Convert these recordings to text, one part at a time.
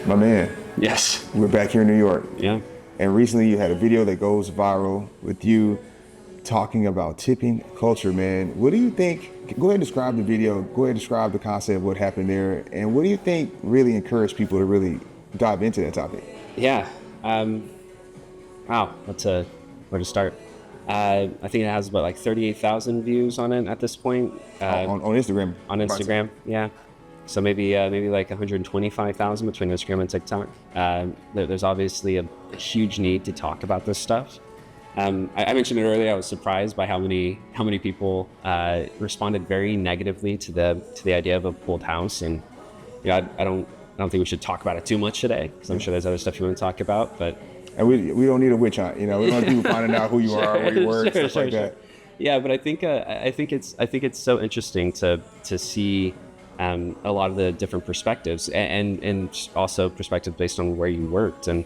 My man, Yes. we're back here in New York. Yeah. And recently you had a video that goes viral with you talking about tipping culture, man. What do you think? Go ahead and describe the video. Go ahead and describe the concept, what happened there. And what do you think really encouraged people to really dive into that topic? Yeah. Wow. Where to start? I think it has about like 38,000 views on it at this point. On Instagram. On Instagram. Yeah. So maybe like 125,000 between Instagram and TikTok. There's obviously a huge need to talk about this stuff. I mentioned it earlier. I was surprised by how many people responded very negatively to the idea of a pooled house, and I don't think we should talk about it too much today because I'm sure there's other stuff you want to talk about. But we don't need a witch hunt. We don't want people finding out who you are, where you work, stuff like that. Yeah, but I think it's so interesting to see a lot of the different perspectives and also perspectives based on where you worked. And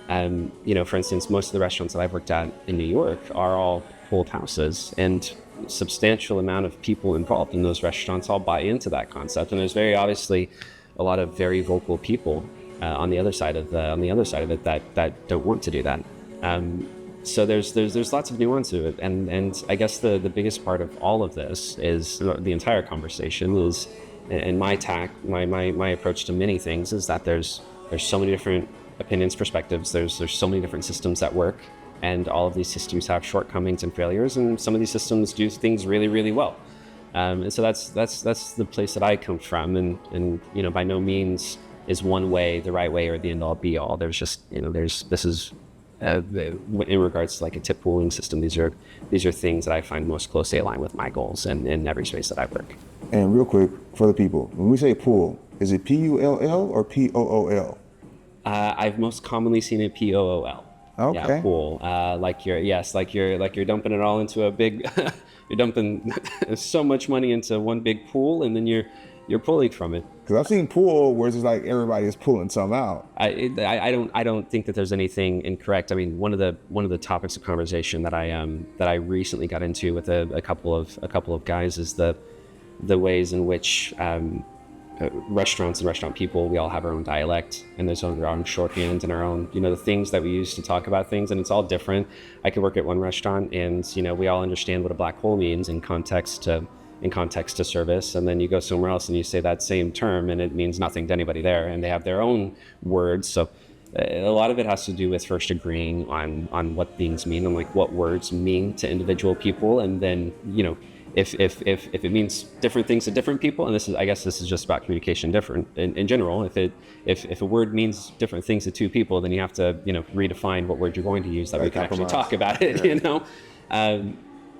for instance, most of the restaurants that I've worked at in New York are all pooled houses, and a substantial amount of people involved in those restaurants all buy into that concept. And there's very obviously a lot of very vocal people on the other side of it that don't want to do that. So there's lots of nuance to it, and I guess the biggest part of all of this is the entire conversation is, and my approach to many things is that there's so many different opinions, perspectives. There's so many different systems that work, and all of these systems have shortcomings and failures, and some of these systems do things really, really well. And so that's the place that I come from, and by no means is one way the right way or the end all be all. There's just this is in regards to like a tip pooling system. These are things that I find most closely aligned with my goals and in every space that I work. And real quick for the people, when we say pool, is it P-U-L-L or P-O-O-L? I've most commonly seen it P-O-O-L. Okay. Yeah, pool. Like you're dumping it all into a big. You're dumping so much money into one big pool, and then you're pulling from it. Because I've seen pool where it's just like everybody is pulling some out. I don't think that there's anything incorrect. I mean, one of the topics of conversation that I recently got into with a couple of guys is the ways in which restaurants and restaurant people, we all have our own dialect, and there's our own shorthand and our own, the things that we use to talk about things, and it's all different. I could work at one restaurant and, we all understand what a black hole means in context to service, and then you go somewhere else and you say that same term and it means nothing to anybody there, and they have their own words. So a lot of it has to do with first agreeing on what things mean and like what words mean to individual people, and then, if it means different things to different people, and I guess this is just about communication different in general. If a word means different things to two people, then you have to redefine what word you're going to use that we can actually talk about it. Yeah.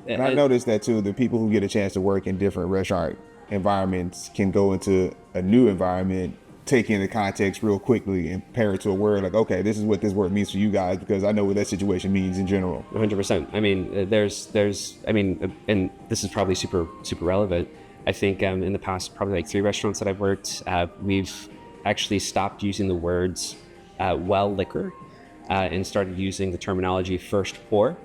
And I noticed that too. The people who get a chance to work in different restaurant environments can go into a new environment, take in the context real quickly and pair it to a word like, okay, this is what this word means for you guys, because I know what that situation means in general. 100%. I mean, and this is probably super, super relevant. I think in the past, probably like 3 restaurants that I've worked, we've actually stopped using the words well liquor and started using the terminology first pour.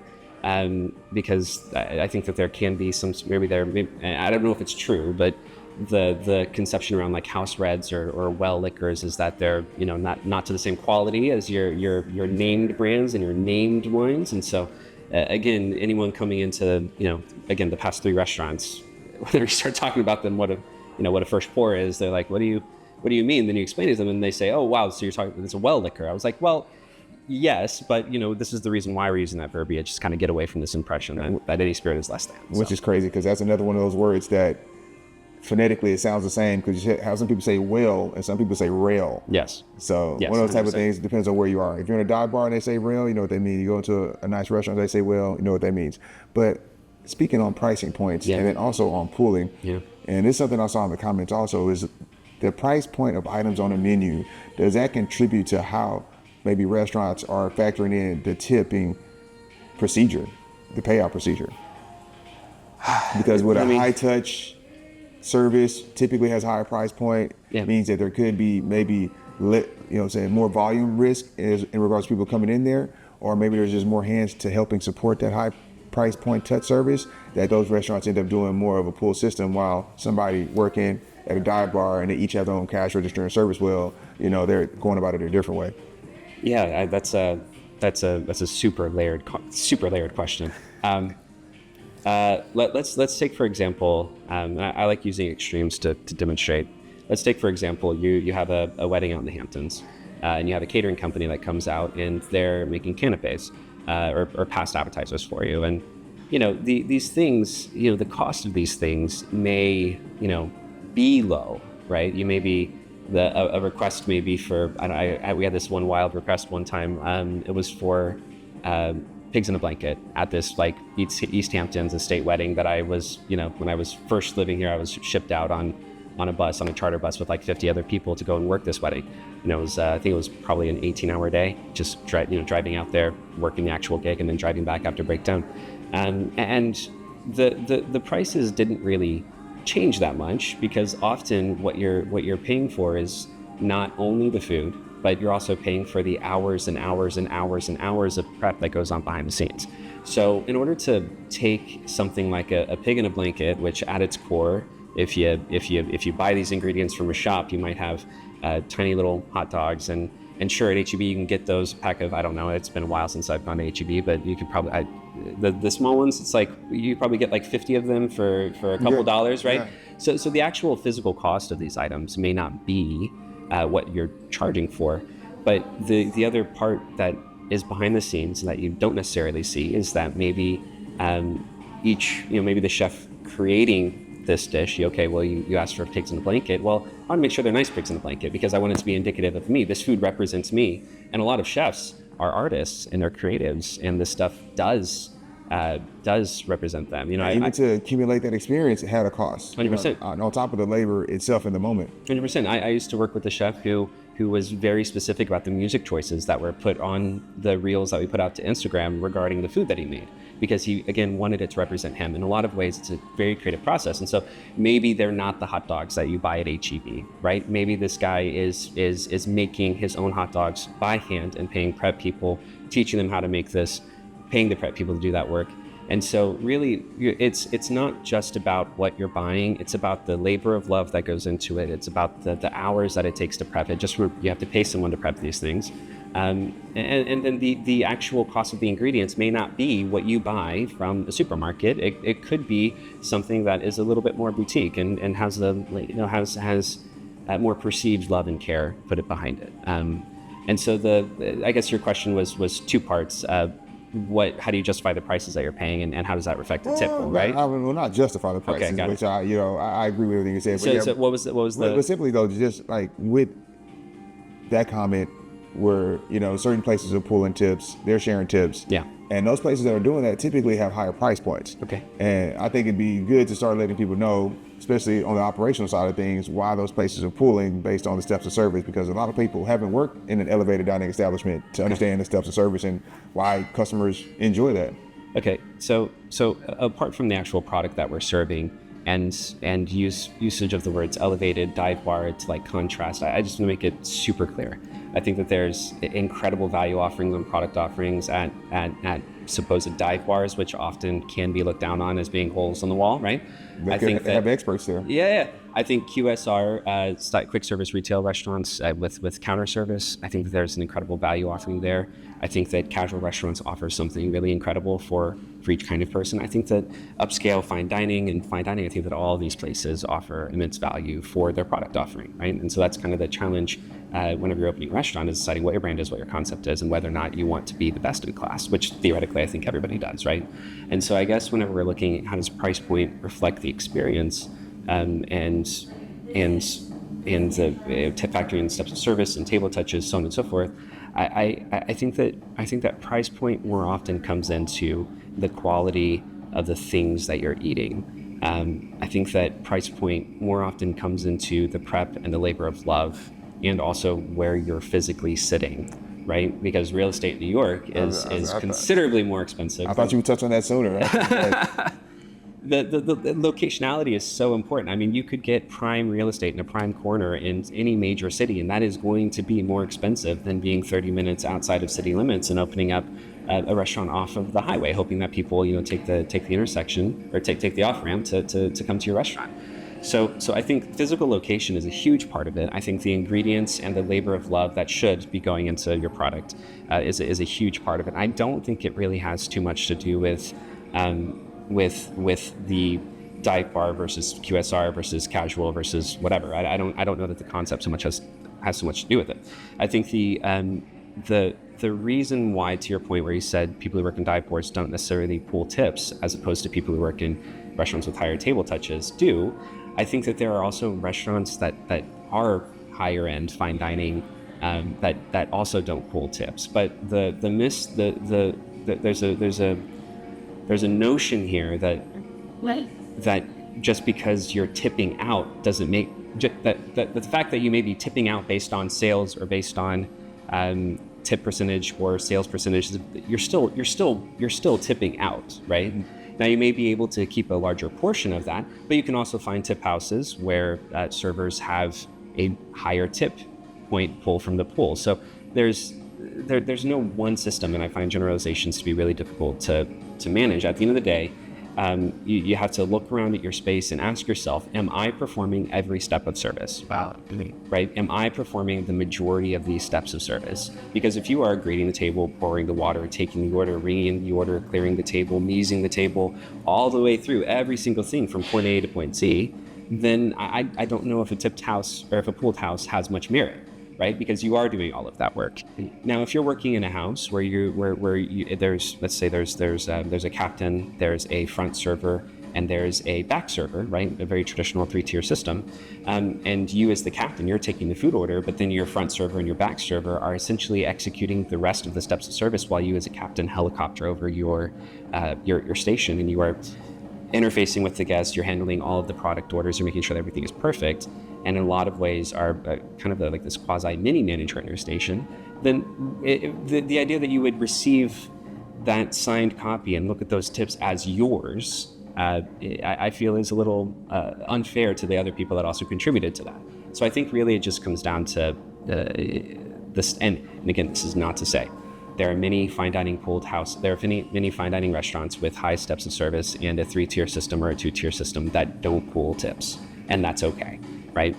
Because I think that there can be some, I don't know if it's true, but the conception around like house reds or well liquors is that they're not to the same quality as your named brands and your named wines. And so again, anyone coming into the past 3 restaurants, whether you start talking about them what a first pour is, they're like, what do you mean? Then you explain to them and they say, oh wow, so you're talking, it's a well liquor. I was like, well, yes, but this is the reason why we're using that verbiage, just kind of get away from this impression that any spirit is less than. Which is crazy, because that's another one of those words that phonetically it sounds the same, because you have some people say well and some people say rail. Yes. So one of those type of things, depends on where you are. If you're in a dive bar and they say rail, you know what they mean. You go into a nice restaurant, they say well, you know what that means. But speaking on pricing points, and then also on pooling, and this is something I saw in the comments also, is the price point of items on the menu. Does that contribute to how maybe restaurants are factoring in the tipping procedure, the payout procedure? Because with a high touch service typically has a higher price point, means that there could be maybe more volume risk in regards to people coming in there, or maybe there's just more hands to helping support that high price point touch service, that those restaurants end up doing more of a pull system, while somebody working at a dive bar and they each have their own cash register and service well, they're going about it a different way. Yeah, that's a super layered question. Let's take, for example, I like using extremes to demonstrate. Let's take, for example, you have a wedding out in the Hamptons, and you have a catering company that comes out and they're making canapes or past appetizers for you. And these things, the cost of these things may be low, right? You may be a request may be for, we had this one wild request one time. It was for pigs in a blanket at this like East Hamptons estate wedding that I was, when I was first living here, I was shipped out on a charter bus with like 50 other people to go and work this wedding. It was, I think it was probably an 18-hour day, just driving out there, working the actual gig, and then driving back after breakdown. And the prices didn't really change that much, because often what you're paying for is not only the food, but you're also paying for the hours and hours and hours and hours of prep that goes on behind the scenes. So in order to take something like a pig in a blanket, which at its core, if you buy these ingredients from a shop, you might have tiny little hot dogs, and sure, at H-E-B you can get those pack of, I don't know, it's been a while since I've gone to H-E-B, but you could probably, the small ones, it's like you probably get like 50 of them for a couple dollars, right? Yeah. So the actual physical cost of these items may not be what you're charging for, but the other part that is behind the scenes that you don't necessarily see is that maybe maybe the chef creating this dish, you asked for pigs in a blanket. Well, I want to make sure they're nice pigs in a blanket because I want it to be indicative of me. This food represents me. And a lot of chefs are artists and they're creatives, and this stuff does represent them. Even to accumulate that experience, it had a cost. 100%. On top of the labor itself in the moment. 100%. I used to work with a chef who was very specific about the music choices that were put on the reels that we put out to Instagram regarding the food that he made, because he, again, wanted it to represent him. In a lot of ways, it's a very creative process. And so maybe they're not the hot dogs that you buy at H-E-B, right? Maybe this guy is making his own hot dogs by hand and paying prep people, teaching them how to make this, paying the prep people to do that work. And so really, it's not just about what you're buying. It's about the labor of love that goes into it. It's about the hours that it takes to prep it. You have to pay someone to prep these things. And then the actual cost of the ingredients may not be what you buy from a supermarket. It could be something that is a little bit more boutique and has has more perceived love and care put it behind it. And so I guess your question was two parts. How do you justify the prices that you're paying, and how does that reflect the tip, right? I will not justify the prices, okay, which I agree with everything you said. So what was the? But simply though, just like with that comment, where certain places are pulling tips, they're sharing tips. Yeah. And those places that are doing that typically have higher price points. Okay. And I think it'd be good to start letting people know, especially on the operational side of things, why those places are pulling based on the steps of service, because a lot of people haven't worked in an elevated dining establishment to understand the steps of service and why customers enjoy that. Okay. So apart from the actual product that we're serving and usage of the words elevated, dive bar to like contrast, I just want to make it super clear. I think that there's incredible value offerings and product offerings at supposed dive bars, which often can be looked down on as being holes on the wall, right? They have experts there. Yeah. I think QSR, quick service retail restaurants with counter service, I think that there's an incredible value offering there. I think that casual restaurants offer something really incredible for each kind of person. I think that upscale fine dining, I think that all of these places offer immense value for their product offering, right? And so that's kind of the challenge whenever you're opening a restaurant, is deciding what your brand is, what your concept is, and whether or not you want to be the best in class, which theoretically I think everybody does, right? And so I guess whenever we're looking at how does price point reflect the experience, and the tip factory and steps of service and table touches, so on and so forth, I think that price point more often comes into the quality of the things that you're eating. I think that price point more often comes into the prep and the labor of love, and also where you're physically sitting, right? Because real estate in New York is considerably more expensive. I thought you would touch on that sooner, right? The locationality is so important. I mean, you could get prime real estate in a prime corner in any major city, and that is going to be more expensive than being 30 minutes outside of city limits and opening up a restaurant off of the highway, hoping that people take the intersection or take the off ramp to come to your restaurant. So I think physical location is a huge part of it. I think the ingredients and the labor of love that should be going into your product is a huge part of it. I don't think it really has too much to do with the dive bar versus QSR versus casual versus whatever. I don't know that the concept so much has so much to do with it. I think the reason why, to your point where you said people who work in dive boards don't necessarily pull tips as opposed to people who work in restaurants with higher table touches do, I think that there are also restaurants that are higher end fine dining that also don't pull tips. But there's a notion here that just because you're tipping out doesn't make that the fact that you may be tipping out based on sales or based on tip percentage or sales percentage, you're still tipping out, right? Now you may be able to keep a larger portion of that, but you can also find tip houses where servers have a higher tip point pull from the pool. So there's no one system, and I find generalizations to be really difficult to manage. At the end of the day, you have to look around at your space and ask yourself, am I performing every step of service? Wow. Right? Am I performing the majority of these steps of service? Because if you are greeting the table, pouring the water, taking the order, ringing the order, clearing the table, measing the table, all the way through every single thing from point A to point Z, then I don't know if a tipped house or if a pooled house has much merit. Right, because you are doing all of that work. Now, if you're working in a house where there's a captain, there's a front server, and there's a back server, right, a very traditional 3-tier system, and you as the captain, you're taking the food order, but then your front server and your back server are essentially executing the rest of the steps of service while you as a captain helicopter over your station, and you are interfacing with the guests, you're handling all of the product orders, you're making sure that everything is perfect, and in a lot of ways are kind of like this quasi mini manager in your station, then the idea that you would receive that signed copy and look at those tips as yours, I feel is a little unfair to the other people that also contributed to that. So I think really it just comes down to this, and again, this is not to say there are many fine dining pooled house. There are many fine dining restaurants with high steps of service and a 3-tier system or a 2-tier system that don't pool tips, and that's okay, right?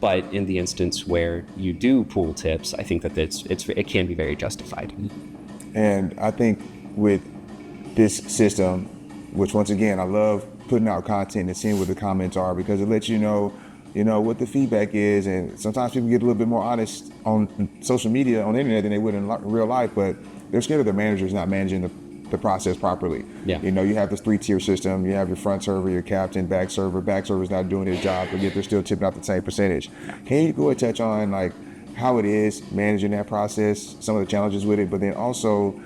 But in the instance where you do pool tips, I think that it can be very justified. And I think with this system, which once again I love putting out content and seeing what the comments are, because it lets you know what the feedback is, and sometimes people get a little bit more honest on social media, on the internet, than they would in real life, but they're scared of their managers not managing the process properly. Yeah. You have this 3-tier system, you have your front server, your captain, back server's not doing his job, but yet they're still tipping out the same percentage. Can you go and touch on like how it is managing that process, some of the challenges with it, but then also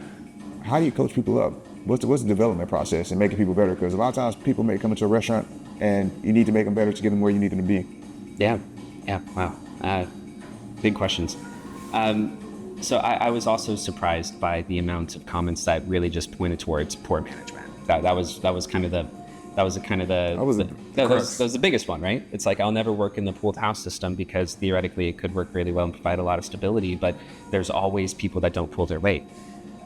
how do you coach people up? What's the development process and making people better? Because a lot of times people may come into a restaurant and you need to make them better to get them where you need them to be. Yeah. Wow. Big questions. So I was also surprised by the amount of comments that really just pointed towards poor management. That was the biggest one, right? It's like, I'll never work in the pooled house system because theoretically it could work really well and provide a lot of stability, but there's always people that don't pull their weight.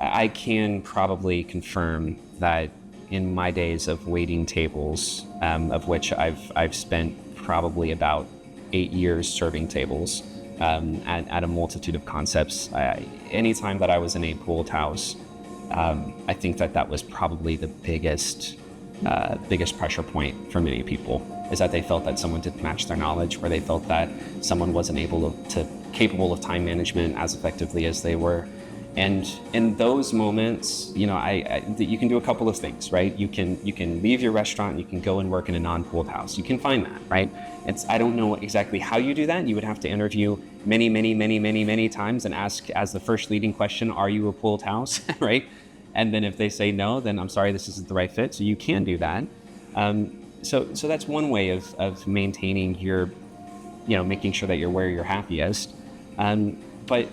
I can probably confirm that in my days of waiting tables, of which I've spent probably about 8 years serving tables at a multitude of concepts. Anytime that I was in a pooled house, I think that was probably the biggest pressure point for many people, is that they felt that someone didn't match their knowledge, or they felt that someone wasn't capable of time management as effectively as they were. And in those moments, you can do a couple of things, right? You can leave your restaurant, you can go and work in a non-pooled house. You can find that, right? I don't know exactly how you do that. You would have to interview many times and ask as the first leading question, are you a pooled house, right? And then if they say no, then I'm sorry, this isn't the right fit. So you can do that. So that's one way of maintaining your, making sure that you're where you're happiest. But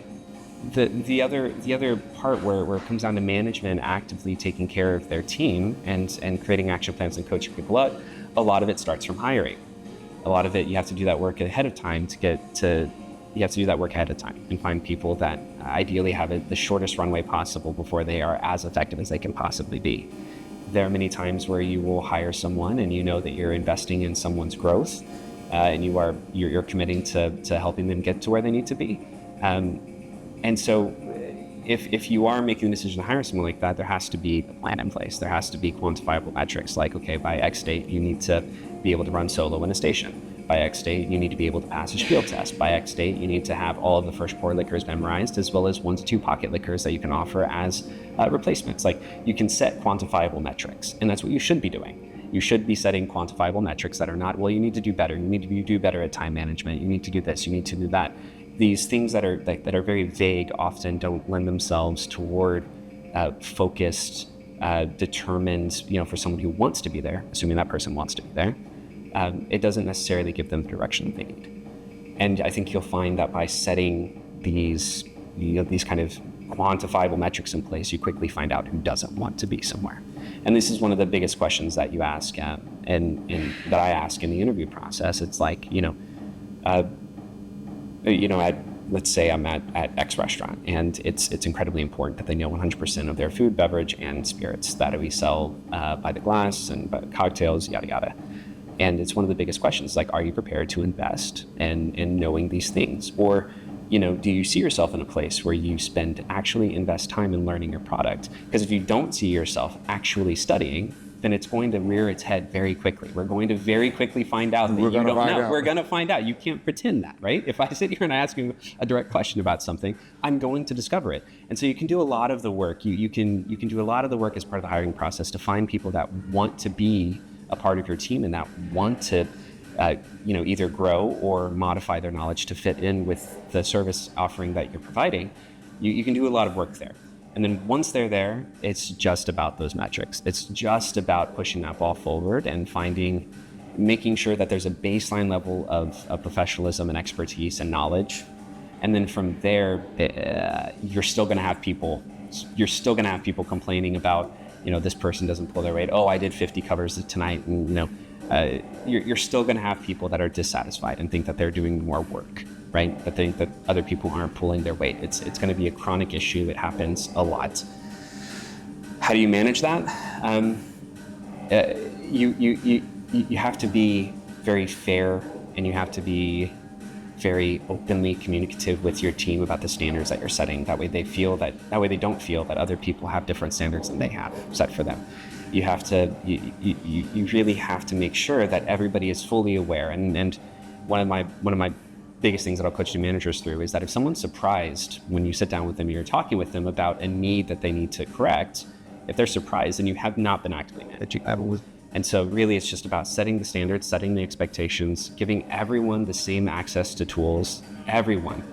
the other part where it comes down to management actively taking care of their team and creating action plans and coaching people up, a lot of it starts from hiring. A lot of it, you have to do that work ahead of time and find people that ideally have the shortest runway possible before they are as effective as they can possibly be. there are many times where you will hire someone and you know that you're investing in someone's growth, and you're committing to helping them get to where they need to be. And so if you are making the decision to hire someone like that, there has to be a plan in place. There has to be quantifiable metrics like, okay, by X date, you need to be able to run solo in a station. By X date, you need to be able to pass a field test. By X date, you need to have all of the first pour liquors memorized, as well as 1 to 2 pocket liquors that you can offer as replacements. Like, you can set quantifiable metrics, and that's what you should be doing. You should be setting quantifiable metrics that are not, well, you need to do better. You need to do better at time management. You need to do this. You need to do that. These things that are very vague often don't lend themselves toward focused, determined, for someone who wants to be there, assuming that person wants to be there. It doesn't necessarily give them the direction they need. And I think you'll find that by setting these kind of quantifiable metrics in place, you quickly find out who doesn't want to be somewhere. And this is one of the biggest questions that you ask, and that I ask in the interview process. It's like, let's say I'm at X restaurant, and it's incredibly important that they know 100% of their food, beverage, and spirits that we sell by the glass and by cocktails, yada yada. And it's one of the biggest questions, like, are you prepared to invest in knowing these things? Or, do you see yourself in a place where you actually invest time in learning your product? Because if you don't see yourself actually studying, then it's going to rear its head very quickly. We're going to very quickly find out that you don't know. We're going to find out. You can't pretend that, right? If I sit here and I ask you a direct question about something, I'm going to discover it. And so you can do a lot of the work. You can do a lot of the work as part of the hiring process to find people that want to be a part of your team and that want to either grow or modify their knowledge to fit in with the service offering that you're providing. You can do a lot of work there. And then once they're there, it's just about those metrics. It's just about pushing that ball forward and making sure that there's a baseline level of professionalism and expertise and knowledge. And then from there, you're still going to have people complaining about, this person doesn't pull their weight. Oh, I did 50 covers tonight. And, you're still going to have people that are dissatisfied and think that they're doing more work, right? That think that other people aren't pulling their weight. It's going to be a chronic issue. It happens a lot. How do you manage that? You have to be very fair, and you have to be very openly communicative with your team about the standards that you're setting. That way they don't feel that other people have different standards than they have set for them. You really have to make sure that everybody is fully aware. And one of my biggest things that I'll coach new managers through is that if someone's surprised when you sit down with them and you're talking with them about a need that they need to correct, if they're surprised, then you have not been actively managing them. And so really it's just about setting the standards, setting the expectations, giving everyone the same access to tools, everyone.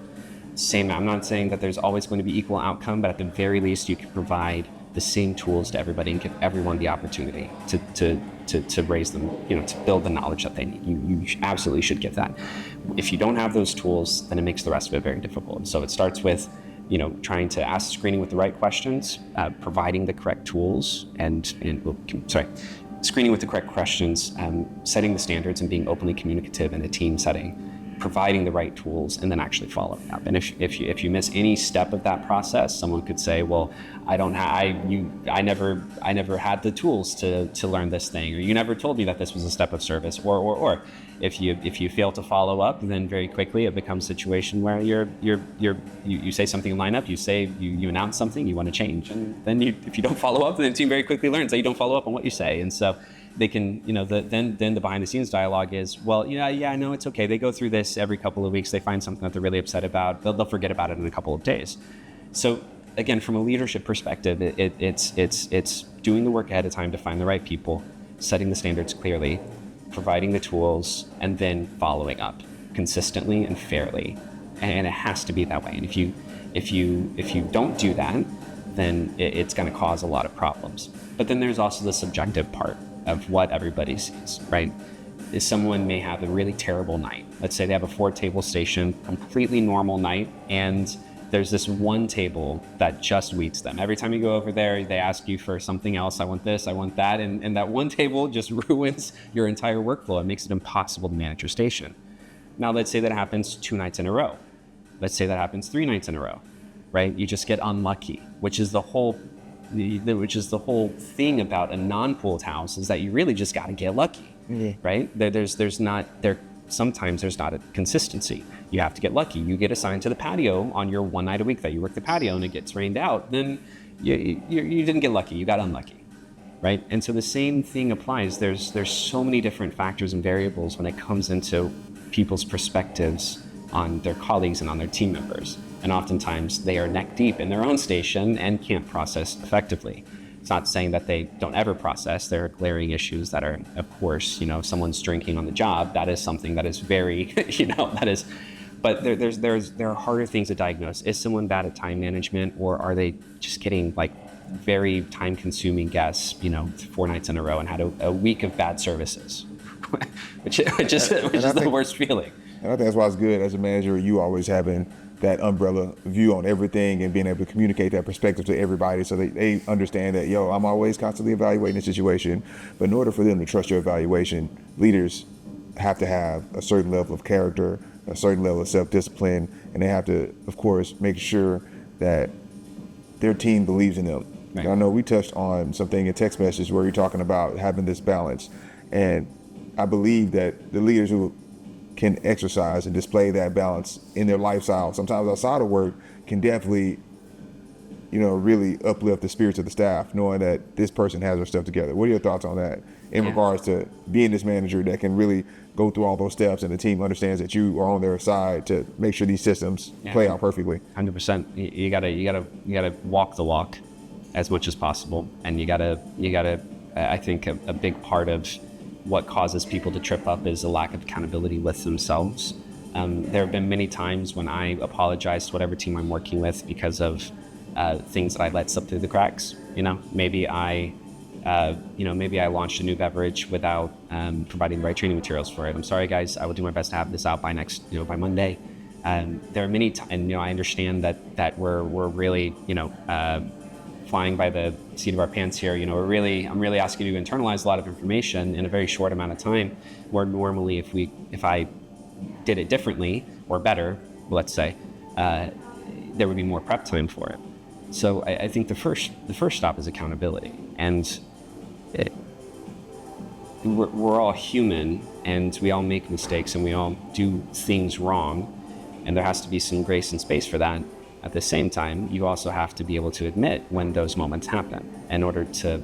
Same. I'm not saying that there's always going to be equal outcome, but at the very least you can provide the same tools to everybody and give everyone the opportunity to raise them, to build the knowledge that they need. You absolutely should give that. If you don't have those tools, then it makes the rest of it very difficult. And so it starts with, trying to ask screening with the right questions, providing the correct tools, screening with the correct questions, setting the standards and being openly communicative in a team setting, providing the right tools, and then actually following up. And if you miss any step of that process, someone could say, well, I never had the tools to learn this thing, or you never told me that this was a step of service, or if you fail to follow up, then very quickly it becomes a situation where you say something in lineup, you announce something, you want to change, and then if you don't follow up, then the team very quickly learns that you don't follow up on what you say. And so they can, then the behind the scenes dialogue is, well, I know it's okay. They go through this every couple of weeks. They find something that they're really upset about. They'll forget about it in a couple of days. So again, from a leadership perspective, it's doing the work ahead of time to find the right people, setting the standards clearly, providing the tools, and then following up consistently and fairly. And it has to be that way. And if you don't do that, then it's going to cause a lot of problems. But then there's also the subjective part of what everybody sees, right? Is someone may have a really terrible night. Let's say they have a 4-table station, completely normal night, and there's this one table that just weeds them. Every time you go over there, they ask you for something else. I want this, I want that, and that one table just ruins your entire workflow. It makes it impossible to manage your station. Now, let's say that happens 2 nights in a row. Let's say that happens 3 nights in a row, right? You just get unlucky, which is the whole which is the whole thing about a non-pooled house, is that you really just got to get lucky, right? Sometimes there's not a consistency. You have to get lucky. You get assigned to the patio on your one night a week that you work the patio and it gets rained out, then you didn't get lucky, you got unlucky, right? And so the same thing applies. There's so many different factors and variables when it comes into people's perspectives on their colleagues and on their team members. And oftentimes they are neck deep in their own station and can't process effectively. It's not saying that they don't ever process. There are glaring issues that are, of course, if someone's drinking on the job, that is something that is very, but there are harder things to diagnose. Is someone bad at time management, or are they just getting like very time consuming guests, 4 nights in a row and had a week of bad services, which is the worst feeling. And I think that's why it's good as a manager, you always having that umbrella view on everything and being able to communicate that perspective to everybody so they understand that, I'm always constantly evaluating the situation. But in order for them to trust your evaluation, leaders have to have a certain level of character, a certain level of self-discipline, and they have to, of course, make sure that their team believes in them. Right. I know we touched on something in text message where you're talking about having this balance. And I believe that the leaders who can exercise and display that balance in their lifestyle, sometimes outside of work, can definitely, really uplift the spirits of the staff, knowing that this person has their stuff together. What are your thoughts on that in regards to being this manager that can really go through all those steps and the team understands that you are on their side to make sure these systems play out perfectly? 100%. You gotta walk the walk as much as possible, and you gotta. I think a big part of what causes people to trip up is a lack of accountability with themselves. There have been many times when I apologized to whatever team I'm working with because of things that I let slip through the cracks. Maybe I launched a new beverage without providing the right training materials for it. I'm sorry, guys. I will do my best to have this out by by Monday. There are many times, and I understand that we're really flying by the seat of our pants here. I'm really asking you to internalize a lot of information in a very short amount of time, where normally if I did it differently or better, let's say, there would be more prep time for it. So I think the first stop is accountability, and we're all human, and we all make mistakes, and we all do things wrong, and there has to be some grace and space for that. At the same time, you also have to be able to admit when those moments happen in order to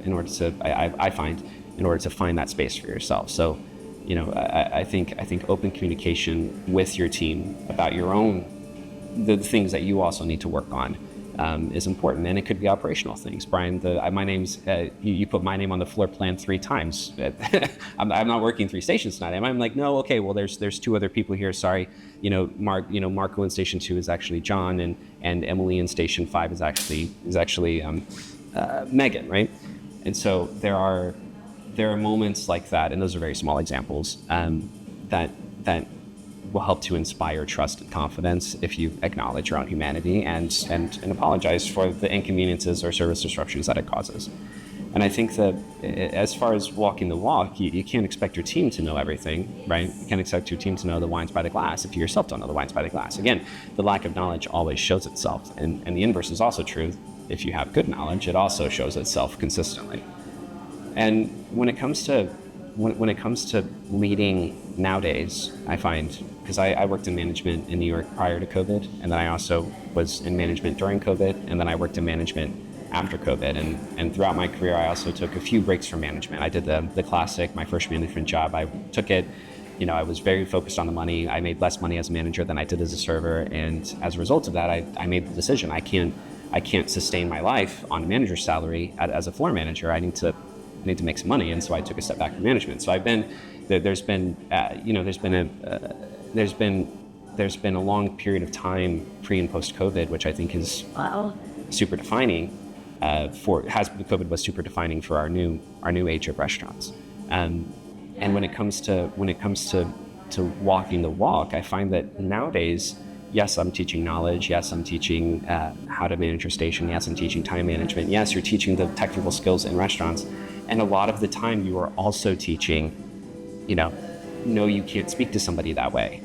find that space for yourself. So, I think open communication with your team about the things that you also need to work on is important, and it could be operational things. Bryan, my name's you put my name on the floor plan 3 times. I'm not working 3 stations tonight. I'm like, no, okay, well there's 2 other people here. Sorry, Marco in station 2 is actually John, and Emily in station 5 is actually Megan, right? And so there are moments like that, and those are very small examples that will help to inspire trust and confidence if you acknowledge your own humanity and apologize for the inconveniences or service disruptions that it causes. And I think that as far as walking the walk, you can't expect your team to know everything, right? You can't expect your team to know the wines by the glass if you yourself don't know the wines by the glass. Again, the lack of knowledge always shows itself. And the inverse is also true. If you have good knowledge, it also shows itself consistently. And when it comes to leading nowadays, I find, because I worked in management in New York prior to COVID, and then I also was in management during COVID, and then I worked in management after COVID. And throughout my career, I also took a few breaks from management. I did the classic, my first management job. I took it, I was very focused on the money. I made less money as a manager than I did as a server. And as a result of that, I made the decision. I can't sustain my life on a manager's salary as a floor manager. I need to make some money. And so I took a step back from management. So there's been a long period of time pre and post COVID, which I think is super defining. COVID was super defining for our new age of restaurants. And when it comes to walking the walk, I find that nowadays, yes, I'm teaching knowledge. Yes, I'm teaching how to manage your station. Yes, I'm teaching time management. Yes, you're teaching the technical skills in restaurants. And a lot of the time you are also teaching, no, you can't speak to somebody that way.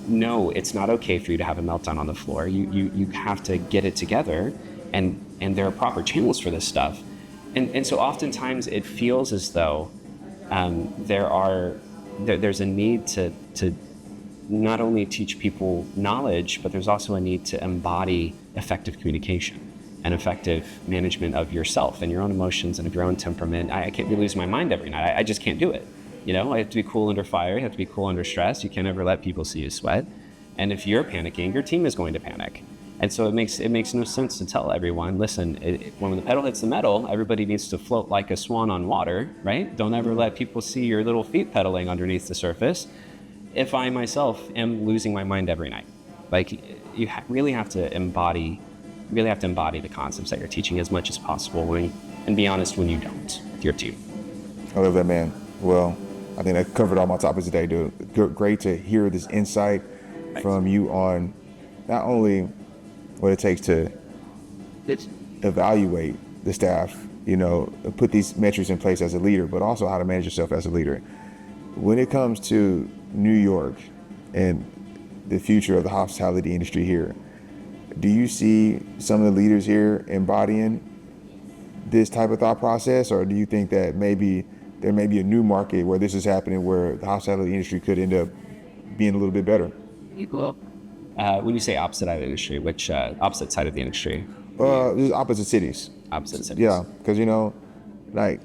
No, it's not okay for you to have a meltdown on the floor. You have to get it together and and there are proper channels for this stuff. And so oftentimes it feels as though there's a need to not only teach people knowledge, but there's also a need to embody effective communication and effective management of yourself and your own emotions and of your own temperament. I can't be losing my mind every night. I just can't do it. You know, I have to be cool under fire. You have to be cool under stress. You can't ever let people see you sweat. And if you're panicking, your team is going to panic. And so it makes no sense to tell everyone, listen, when the pedal hits the metal, everybody needs to float like a swan on water, right? Don't ever let people see your little feet pedaling underneath the surface. If I myself am losing my mind every night, like you really have to embody the concepts that you're teaching as much as possible, and be honest when you don't with your team. I love that, man. Well, I think that covered all my topics today, dude. Great to hear this insight from you on not only what it takes to evaluate the staff, you know, put these metrics in place as a leader, but also how to manage yourself as a leader. When it comes to New York and the future of the hospitality industry here, do you see some of the leaders here embodying this type of thought process, or do you think that maybe there may be a new market where this is happening, where the hospitality industry could end up being a little bit better? When you say opposite side of the industry, which opposite side of the industry? There's opposite cities. Opposite cities. Yeah, because, you know, like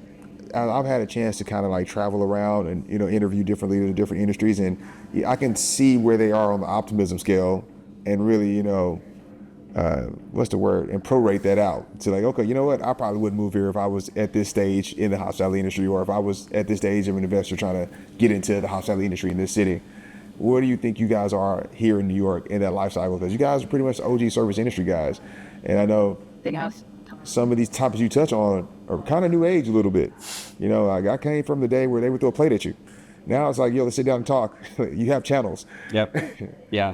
I've had a chance to kind of like travel around and, you know, interview different leaders in different industries, and I can see where they are on the optimism scale and really, you know, what's the word, and prorate that out to like, okay, you know what, I probably wouldn't move here if I was at this stage in the hospitality industry, or if I was at this stage of an investor trying to get into the hospitality industry in this city. Where do you think you guys are here in New York in that life cycle? Because you guys are pretty much OG service industry guys. And I know some of these topics you touch on are kind of new age a little bit. You know, like I came from the day where they would throw a plate at you. Now it's like, yo, let's sit down and talk. You have channels. Yep. Yeah.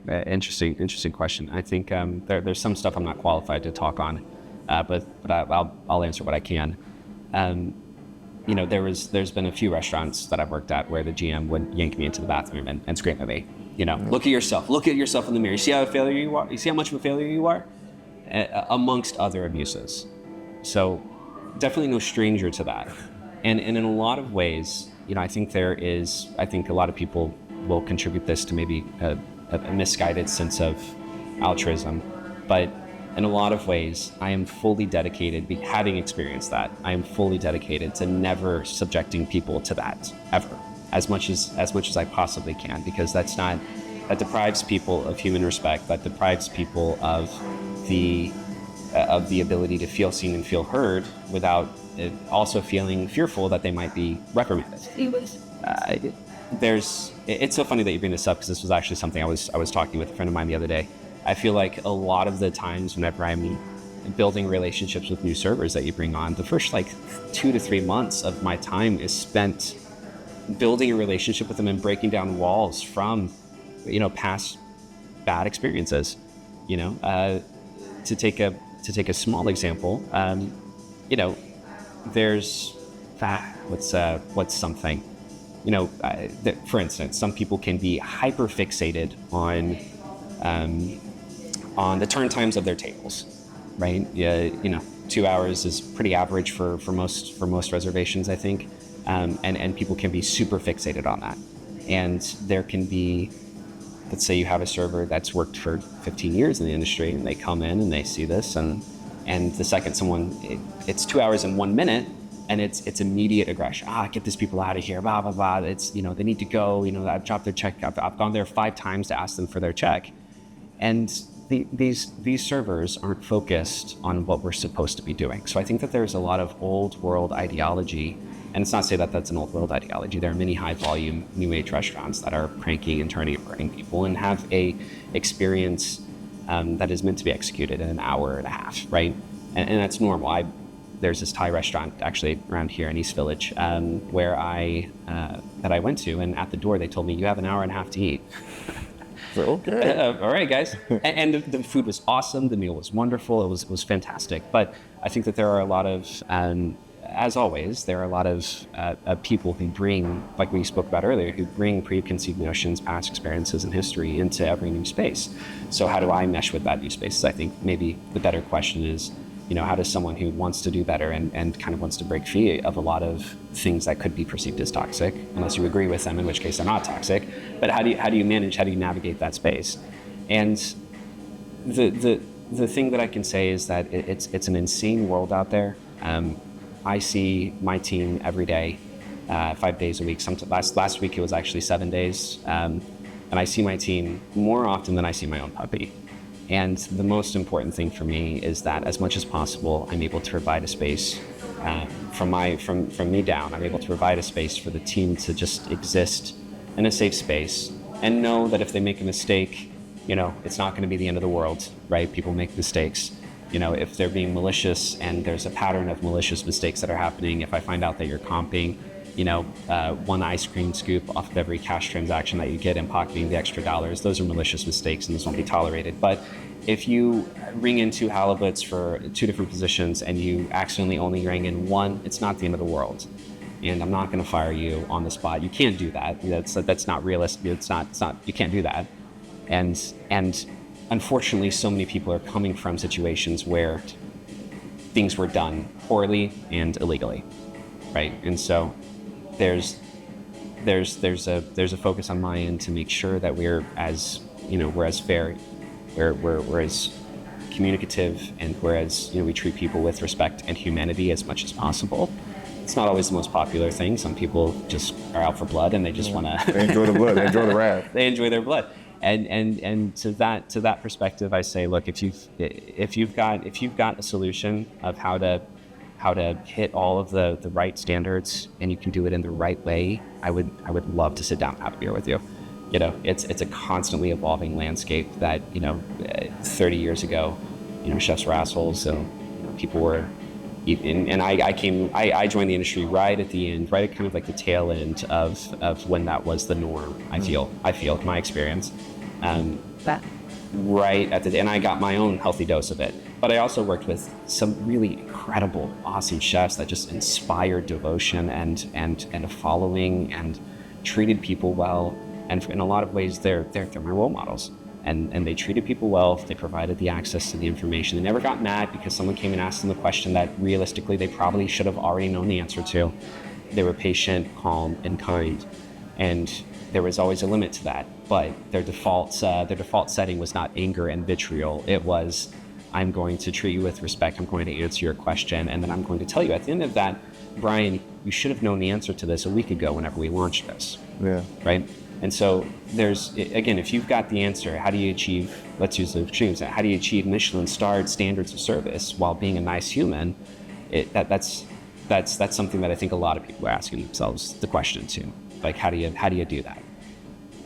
Interesting question. I think there's some stuff I'm not qualified to talk on, but I'll answer what I can. You know, there's been a few restaurants that I've worked at where the GM would yank me into the bathroom and scream at me. You know, look at yourself in the mirror. You see how a failure you are? You see how much of a failure you are? Amongst other abuses. So definitely no stranger to that. And in a lot of ways, you know, I think a lot of people will contribute this to maybe a misguided sense of altruism. But in a lot of ways, I am fully dedicated, having experienced that, I am fully dedicated to never subjecting people to that, ever, as much as I possibly can, because that deprives people of human respect, that deprives people of the ability to feel seen and feel heard without also feeling fearful that they might be reprimanded. It's so funny that you bring this up, because this was actually something I was talking with a friend of mine the other day. I feel like a lot of the times whenever I'm building relationships with new servers that you bring on, the first like 2 to 3 months of my time is spent building a relationship with them and breaking down walls from, you know, past bad experiences. You know, to take a small example, you know, there's what's something. You know, for instance, some people can be hyper fixated on the turn times of their tables, right? Yeah, you know, 2 hours is pretty average for most reservations, I think, and people can be super fixated on that. And there can be, let's say you have a server that's worked for 15 years in the industry, and they come in and they see this, and the second it's 2 hours and 1 minute, and it's immediate aggression. Get these people out of here, blah, blah, blah. It's, you know, they need to go, you know, I've dropped their check. I've gone there 5 times to ask them for their check. And these servers aren't focused on what we're supposed to be doing. So I think that there's a lot of old world ideology, and it's not to say that that's an old world ideology. There are many high volume new age restaurants that are pranking and turning and burning people and have a experience that is meant to be executed in an hour and a half, right? And that's normal. There's this Thai restaurant actually around here in East Village where that I went to, and at the door they told me, you have an hour and a half to eat. Okay. All right, guys. And the food was awesome. The meal was wonderful. It was fantastic. But I think that there are a lot of as always, there are a lot of people who bring, like we spoke about earlier, who bring preconceived notions, past experiences, and history into every new space. So how do I mesh with that new space? I think maybe the better question is, how does someone who wants to do better and kind of wants to break free of a lot of things that could be perceived as toxic, unless you agree with them, in which case they're not toxic, but how do you navigate that space? And the thing that I can say is that it's an insane world out there. I see my team every day, 5 days a week. Last week it was actually 7 days, and I see my team more often than I see my own puppy. And the most important thing for me is that as much as possible, I'm able to provide a space from me down. I'm able to provide a space for the team to just exist in a safe space and know that if they make a mistake, it's not going to be the end of the world, right? People make mistakes. If they're being malicious and there's a pattern of malicious mistakes that are happening, if I find out that you're comping, one ice cream scoop off of every cash transaction that you get and pocketing the extra dollars, those are malicious mistakes and those won't be tolerated. But if you ring in 2 halibuts for 2 different positions and you accidentally only rang in 1, it's not the end of the world. And I'm not going to fire you on the spot. You can't do that. That's not realistic. It's not. You can't do that. And unfortunately, so many people are coming from situations where things were done poorly and illegally, right? And so there's a focus on my end to make sure that we're as fair, we're as communicative, and we treat people with respect and humanity as much as possible. It's not always the most popular thing. Some people just are out for blood and they just want to. They enjoy the blood. They enjoy the wrath. They enjoy their blood. And to that perspective, I say, look, if you've got a solution of how to hit all of the right standards and you can do it in the right way, I would love to sit down and have a beer with you. It's a constantly evolving landscape that 30 years ago, chefs were assholes, so people were. And I joined the industry right at the end, right at kind of like the tail end of when that was the norm. I feel my experience, that right at the, and I got my own healthy dose of it. But I also worked with some really incredible, awesome chefs that just inspired devotion and a following and treated people well. And in a lot of ways, they're my role models. And they treated people well. They provided the access to the information. They never got mad because someone came and asked them a question that realistically they probably should have already known the answer to. They were patient, calm, and kind. And there was always a limit to that. But their default setting was not anger and vitriol. It was, I'm going to treat you with respect. I'm going to answer your question. And then I'm going to tell you at the end of that, Bryan, you should have known the answer to this a week ago whenever we launched this. Yeah. Right? And so again, if you've got the answer, how do you achieve, let's use the extremes, how do you achieve Michelin-starred standards of service while being a nice human? That's something that I think a lot of people are asking themselves the question to. Like, how do you do that?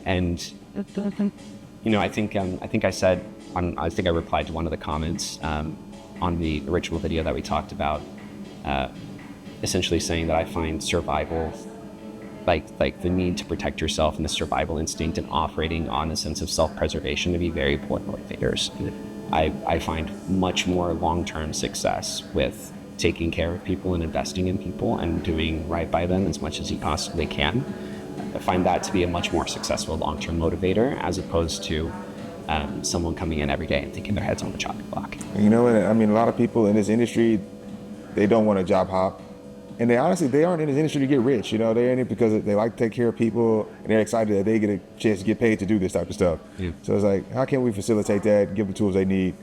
And, I think I replied to one of the comments on the original video that we talked about, essentially saying that I find survival, like the need to protect yourself and the survival instinct and operating on a sense of self-preservation to be very important motivators. I find much more long-term success with taking care of people and investing in people and doing right by them as much as you possibly can. I find that to be a much more successful long-term motivator as opposed to someone coming in every day and thinking their head's on the chopping block. A lot of people in this industry, they don't want to job hop. And they aren't in this industry to get rich. They're in it because they like to take care of people and they're excited that they get a chance to get paid to do this type of stuff. Yeah. So it's like, how can we facilitate that, give them the tools they need?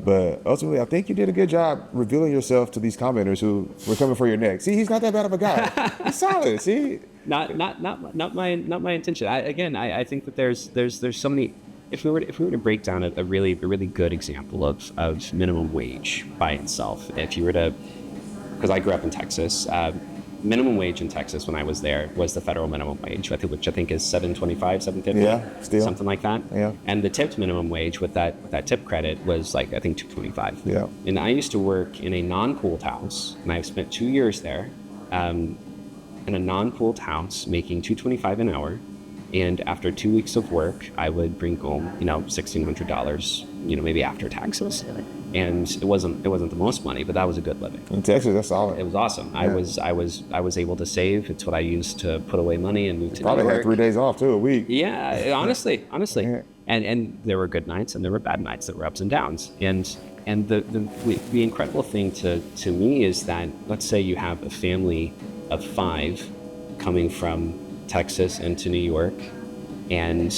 But ultimately, I think you did a good job revealing yourself to these commenters who were coming for your neck. See, he's not that bad of a guy. He's solid. See, not my intention. I think that there's so many. If we were to break down a really good example of minimum wage by itself, if you were to, because I grew up in Texas, minimum wage in Texas when I was there was the federal minimum wage, which I think is $7.25, $7.50, yeah, still something like that. Yeah. And the tipped minimum wage with that tip credit was like I think $2.25. Yeah. And I used to work in a non-pooled house, and I've spent 2 years there, in a non-pooled house, making $2.25 an hour, And after 2 weeks of work, I would bring home, $1,600, maybe after taxes. And it wasn't the most money, but that was a good living. In Texas, that's solid. It was awesome. Yeah. I was able to save. It's what I used to put away money and move to Probably New York. had 3 days off too, a week. Yeah, honestly. Yeah. And there were good nights and there were bad nights. There were ups and downs. And the incredible thing to me is that, let's say you have a family of 5 coming from Texas into New York, and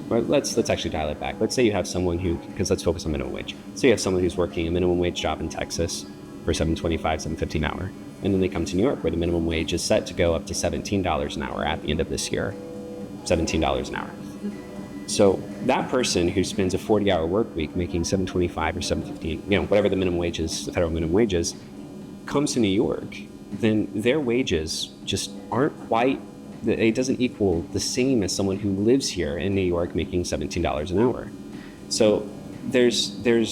let's actually dial it back. Let's say you have someone because let's focus on minimum wage. So you have someone who's working a minimum wage job in Texas for $7.25, $7.50 an hour, and then they come to New York where the minimum wage is set to go up to $17 an hour at the end of this year, $17 an hour. So that person who spends a 40-hour work week making $7.25 or $7.50, whatever the minimum wage is, the federal minimum wage is, comes to New York, then their wages just aren't quite, it doesn't equal the same as someone who lives here in New York making $17 an hour. So there's a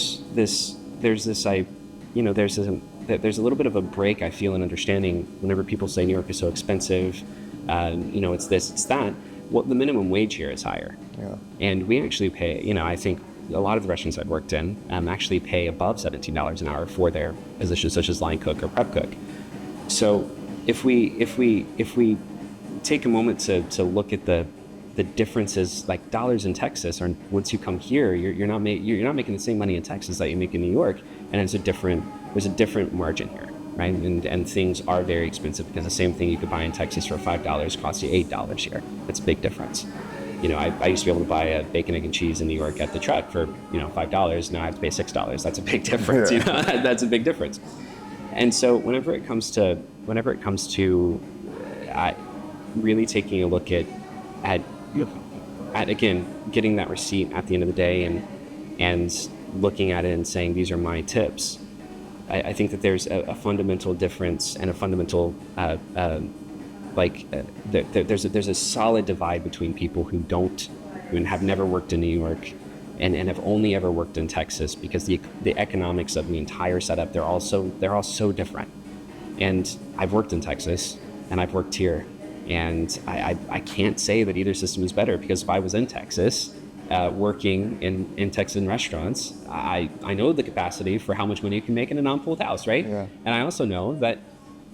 little bit of a break, I feel, in understanding whenever people say New York is so expensive, it's this, it's that. Well, the minimum wage here is higher. Yeah. And we actually pay, I think a lot of the restaurants I've worked in actually pay above $17 an hour for their positions such as line cook or prep cook. So if we take a moment to look at the differences, like dollars in Texas, or once you come here, you're not making the same money in Texas that you make in New York, and there's a different margin here, right? And things are very expensive because the same thing you could buy in Texas for $5 costs you $8 here. That's a big difference. I used to be able to buy a bacon, egg, and cheese in New York at the truck for $5. Now I have to pay $6. That's a big difference. That's a big difference. And so whenever it comes to really taking a look at again getting that receipt at the end of the day and looking at it and saying these are my tips, I think that there's a fundamental difference and a fundamental there's a solid divide between people who have never worked in New York and have only ever worked in Texas, because the economics of the entire setup, they're all so different. And I've worked in Texas and I've worked here, and I can't say that either system is better, because if I was in Texas working in Texan restaurants, I know the capacity for how much money you can make in a non-pooled house, right? Yeah. And I also know that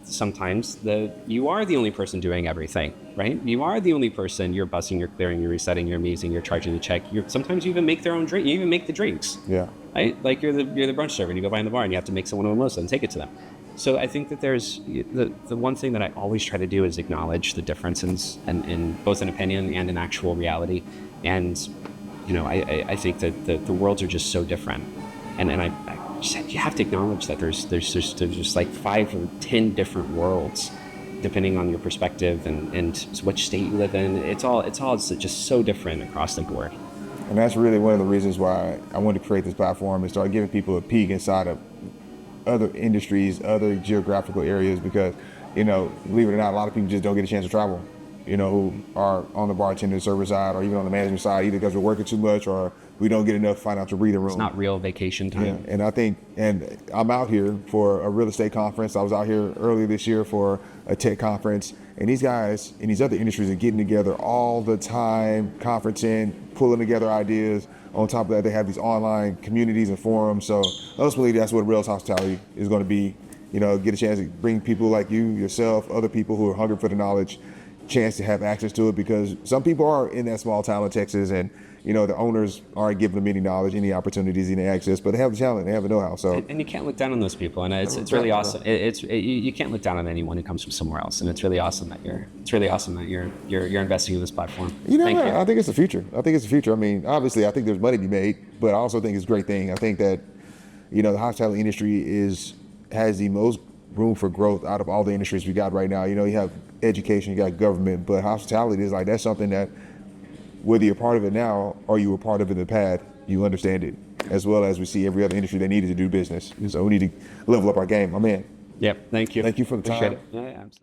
sometimes you are the only person doing everything, right? You are the only person. You're bussing, you're clearing, you're resetting, you're amusing, you're charging the check. Sometimes you even make their own drink. You even make the drinks. Yeah. Right? Like you're the brunch server, and you go behind the bar and you have to make someone a mimosa and take it to them. So I think that there's the one thing that I always try to do is acknowledge the differences in both an opinion and in actual reality. And I think that the worlds are just so different, and you have to acknowledge that there's just like 5 or 10 different worlds depending on your perspective and which state you live in. It's all just so different across the board. And that's really one of the reasons why I wanted to create this platform and start giving people a peek inside of other industries, other geographical areas, because believe it or not, a lot of people just don't get a chance to travel, who are on the bartender service side or even on the management side, either because we're working too much or we don't get enough financial breathing room. It's not real vacation time. Yeah. And I think, and I'm out here for a real estate conference. I was out here earlier this year for a tech conference, and these guys in these other industries are getting together all the time, conferencing, pulling together ideas. On top of that, they have these online communities and forums. So ultimately, that's what Rails Hospitality is going to be. Get a chance to bring people like you, yourself, other people who are hungry for the knowledge, chance to have access to it, because some people are in that small town in Texas, and the owners aren't giving them any knowledge, any opportunities, any access, but they have the talent, they have the know-how. So and you can't look down on those people, and it's really awesome. You can't look down on anyone who comes from somewhere else, and it's really awesome that you're investing in this platform. Thank you. I think it's the future. I mean, obviously, I think there's money to be made, but I also think it's a great thing. I think that the hospitality industry has the most room for growth out of all the industries we got right now. You have education, you got government, but hospitality is that's something that, whether you're part of it now or you were part of it in the past, you understand it, as well as we see every other industry that needed to do business. So we need to level up our game. My man. Yep. Thank you. Thank you for the time. Appreciate it. Yeah, absolutely.